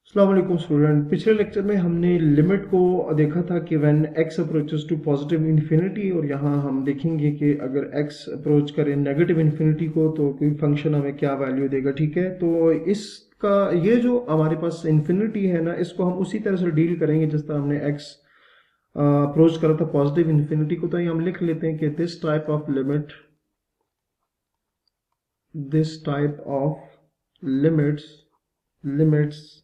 अस्सलाम वालेकुम स्टूडेंट। पिछले लेक्चर में हमने लिमिट को देखा था कि when x approaches to positive infinity, और यहाँ हम देखेंगे कि अगर x अप्रोच करे नेगेटिव इन्फिनिटी को तो कोई फंक्शन हमें क्या वैल्यू देगा। ठीक है, तो इसका ये जो हमारे पास इन्फिनिटी है ना, इसको हम उसी तरह से डील करेंगे जिस तरह हमने x अप्रोच करा था पॉजिटिव इन्फिनिटी को। तो ये हम लिख लेते हैं कि this type of limits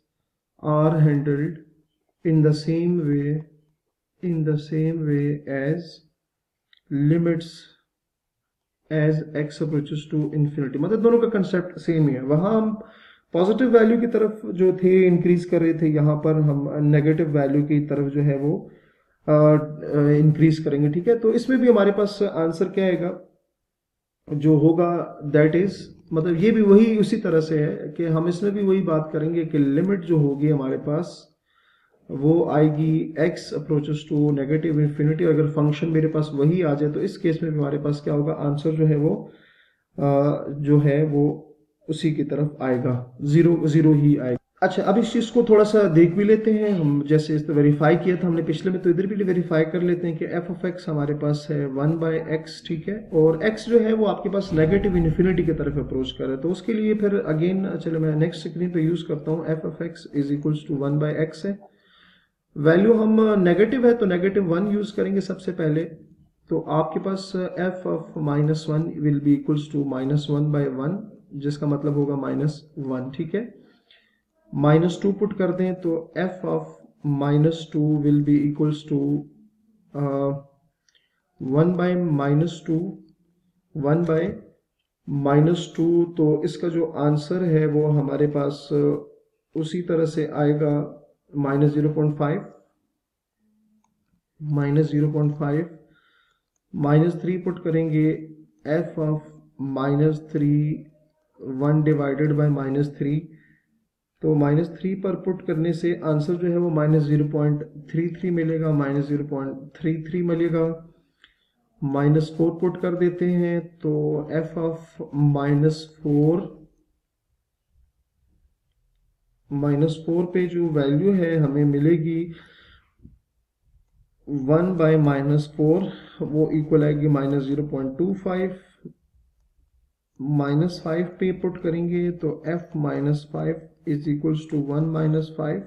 are handled in the same way as limits as x approaches to infinity। मतलब दोनों का कंसेप्ट सेम ही है। वहां हम पॉजिटिव वैल्यू की तरफ जो थे इंक्रीज कर रहे थे, यहाँ पर हम नेगेटिव वैल्यू की तरफ जो है वो इंक्रीज करेंगे। ठीक है, तो इसमें भी हमारे पास आंसर क्या आएगा जो होगा, दैट इज मतलब ये भी वही उसी तरह से है कि हम इसमें भी वही बात करेंगे कि लिमिट जो होगी हमारे पास वो आएगी x approaches to negative infinity. अगर फंक्शन मेरे पास वही आ जाए तो इस केस में भी हमारे पास क्या होगा, आंसर जो है वो जो है वो उसी की तरफ आएगा, जीरो जीरो ही आएगा। अच्छा, अब इस चीज को थोड़ा सा देख भी लेते हैं हम। जैसे इस वेरीफाई किया था हमने पिछले में, तो इधर भी वेरीफाई कर लेते हैं कि f ऑफ x हमारे पास है 1/x। ठीक है, और x जो है वो आपके पास नेगेटिव इन्फिनिटी की तरफ अप्रोच कर रहा है। तो उसके लिए फिर अगेन चलो मैं नेक्स्ट स्क्रीन पे यूज करता हूँ। f of x is equals to 1/x है। वैल्यू हम नेगेटिव है तो -1 यूज करेंगे सबसे पहले। तो आपके पास f of -1 will be equals to -1/1, जिसका मतलब होगा -1। ठीक है, -2 पुट कर दें तो f of -2 will be equals to 1/-2, 1/-2। तो इसका जो आंसर है वो हमारे पास उसी तरह से आएगा -0.5, -3 पुट करेंगे। f ऑफ -3 1/-3, तो -3 पर पुट करने से आंसर जो है वो -0.33 मिलेगा, -0.33 मिलेगा। -4 पुट कर देते हैं तो f ऑफ -4 पे जो वैल्यू है हमें मिलेगी 1/-4, वो इक्वल आएगी -0.25। -5 पे पुट करेंगे तो f -5 इज इक्वल्स टू 1/-5।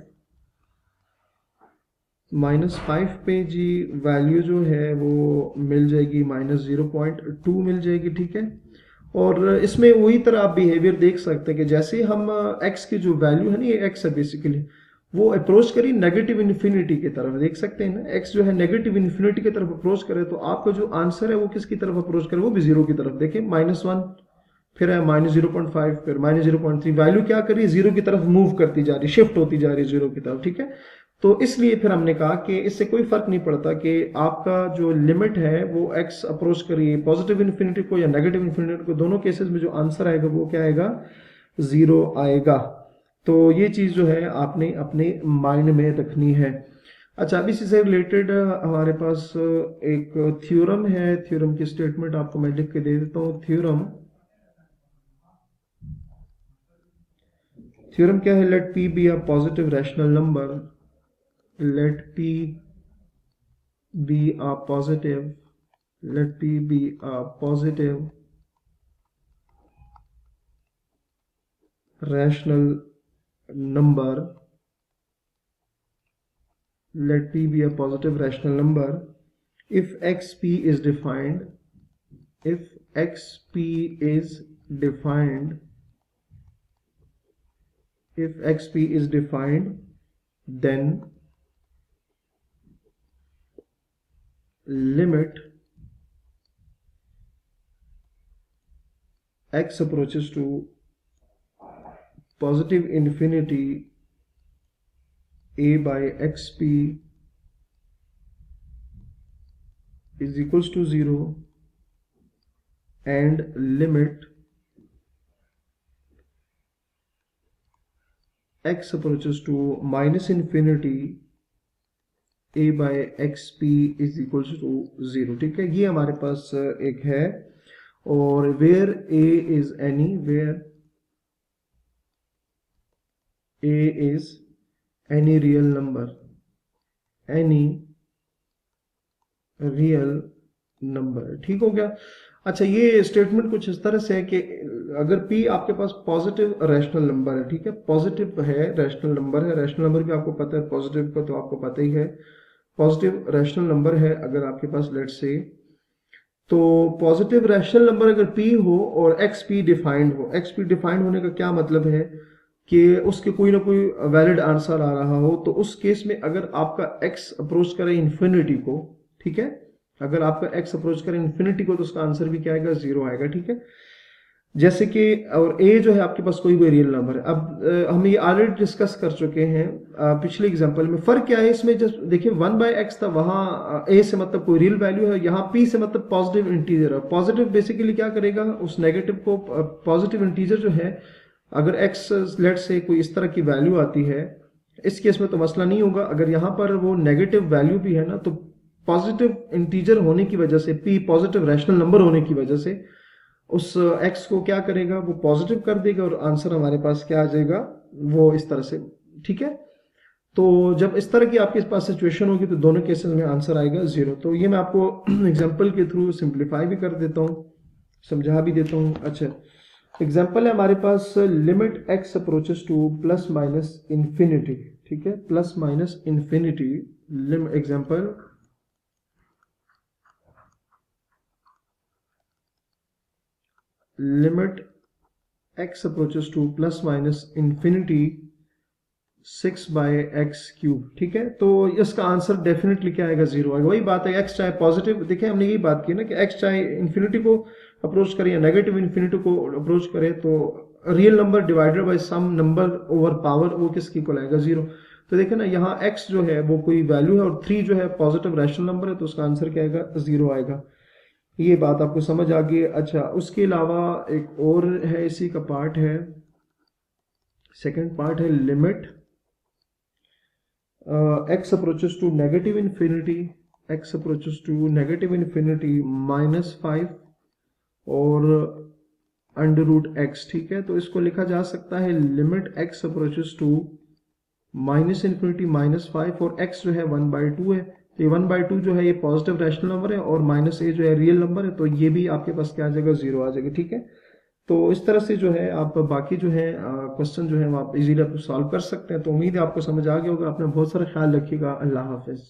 -5 पे जी वैल्यू जो है वो मिल जाएगी -0.2 मिल जाएगी। ठीक है, और इसमें वही तरह आप बिहेवियर देख सकते हैं कि जैसे हम x की जो वैल्यू है ना, ये x है बेसिकली, वो अप्रोच करी नेगेटिव इन्फिनिटी की तरफ। देख सकते हैं ना, x जो है नेगेटिव इन्फिनिटी की तरफ अप्रोच करे तो आपका जो आंसर है वो किसकी तरफ अप्रोच करे, वो भी जीरो की तरफ। देखिए -1, फिर है -0.5, फिर -0.3। वैल्यू क्या कर रही है, जीरो की तरफ मूव करती जा रही, शिफ्ट होती जा रही है जीरो की तरफ। ठीक है, तो इसलिए फिर हमने कहा कि इससे कोई फर्क नहीं पड़ता कि आपका जो लिमिट है वो x अप्रोच करिए पॉजिटिव इन्फिनिटी को या नेगेटिव इन्फिनिटी को, दोनों केसेस में जो आंसर आएगा वो क्या आएगा, जीरो आएगा। तो ये चीज जो है आपने अपने माइंड में रखनी है। अच्छा, अब इसी से रिलेटेड हमारे पास एक थ्योरम है। थ्योरम की स्टेटमेंट आपको मैं लिख के दे देता हूँ। थ्योरम क्या है, let p be a positive rational number, let p be a positive let p be a positive rational number let p be a positive rational number if xp is defined, if xp is defined if xp is defined then limit x approaches to positive infinity a by xp is equals to 0 and limit x approaches to minus infinity a by xp is equals to 0। ठीक है, ये हमारे पास एक है। और where a is any, where a is any real number, any real number, ठीक हो गया। अच्छा, ये स्टेटमेंट कुछ इस तरह से है कि अगर p आपके पास पॉजिटिव रैशनल नंबर है, ठीक है, पॉजिटिव है, रैशनल नंबर है, रैशनल नंबर भी आपको पता है, पॉजिटिव का तो आपको पता ही है, पॉजिटिव रैशनल नंबर है अगर आपके पास, लेट्स से, तो पॉजिटिव रैशनल नंबर अगर p हो और xp डिफाइंड हो, xp डिफाइंड होने का क्या मतलब है कि उसके कोई ना कोई वैलिड आंसर आ रहा हो, तो उस केस में अगर आपका x अप्रोच करे इन्फिनिटी को, ठीक है, अगर आपका x अप्रोच करे इन्फिनिटी को, तो उसका आंसर भी क्या आएगा, 0 आएगा, ठीक है। जैसे कि, और a जो है आपके पास कोई भी रियल नंबर है। अब हम ये ऑलरेडी डिस्कस कर चुके हैं पिछले एग्जांपल में। फर्क क्या है इसमें, जस्ट देखिए 1/x था, वहां a से मतलब कोई रियल वैल्यू है, यहाँ p से मतलब पॉजिटिव इंटीजर है। पॉजिटिव बेसिकली क्या करेगा, उस नेगेटिव को, पॉजिटिव इंटीजर जो है, अगर x लेट से कोई इस तरह की वैल्यू आती है, इस केस में तो मसला नहीं होगा। अगर यहाँ पर वो नेगेटिव वैल्यू भी है ना, तो पॉजिटिव इंटीजर होने की वजह से, p पॉजिटिव रैशनल नंबर होने की वजह से, उस x को क्या करेगा, वो पॉजिटिव कर देगा और आंसर हमारे पास क्या आ जाएगा, वो इस तरह से, ठीक है। तो जब इस तरह की आपके पास सिचुएशन होगी तो दोनों केसेस में आंसर आएगा 0। तो ये मैं आपको एग्जांपल के थ्रू सिंप्लीफाई भी कर देता हूँ, समझा भी देता हूँ। अच्छा, एग्जांपल है हमारे पास, limit x approaches to plus minus infinity, ठीक है, plus minus infinity, example, limit x approaches to plus minus infinity 6/x³, ठीक है। तो इसका आंसर डेफिनेटली क्या आएगा, 0 आएगा। वही बात है, x चाहे पॉजिटिव, देखिए हमने यही बात की ना कि x चाहे इन्फिनिटी को अप्रोच करे या नेगेटिव इन्फिनिटी को अप्रोच करे, तो real number divided by some number over power, वो किसकी इक्वल आएगा, 0। तो देखिए ना, यहाँ x जो है वो कोई वैल्यू है और 3 जो है पॉजिटिव रैशनल नंबर है, तो उसका आंसर क्या आएगा, 0 आएगा। ये बात आपको समझ आ गई। अच्छा, उसके अलावा एक और है, इसी का पार्ट है, सेकंड पार्ट है, limit x approaches to negative infinity, x approaches to negative infinity -5 और अंडर रूट x, ठीक है। तो इसको लिखा जा सकता है limit x approaches to minus infinity -5 और x जो है 1/2 है। तो ये 1/2 जो है ये पॉजिटिव रैशनल नंबर है और -a जो है रियल नंबर है, तो ये भी आपके पास क्या आ जाएगा, 0 आ जाएगा, ठीक है। तो इस तरह से जो है आप बाकी जो है क्वेश्चन जो है वो आप इजीली सॉल्व कर सकते हैं। तो उम्मीद है आपको समझ आ गया होगा। आपने बहुत सारा ख्याल रखिएगा। अल्लाह हाफिज।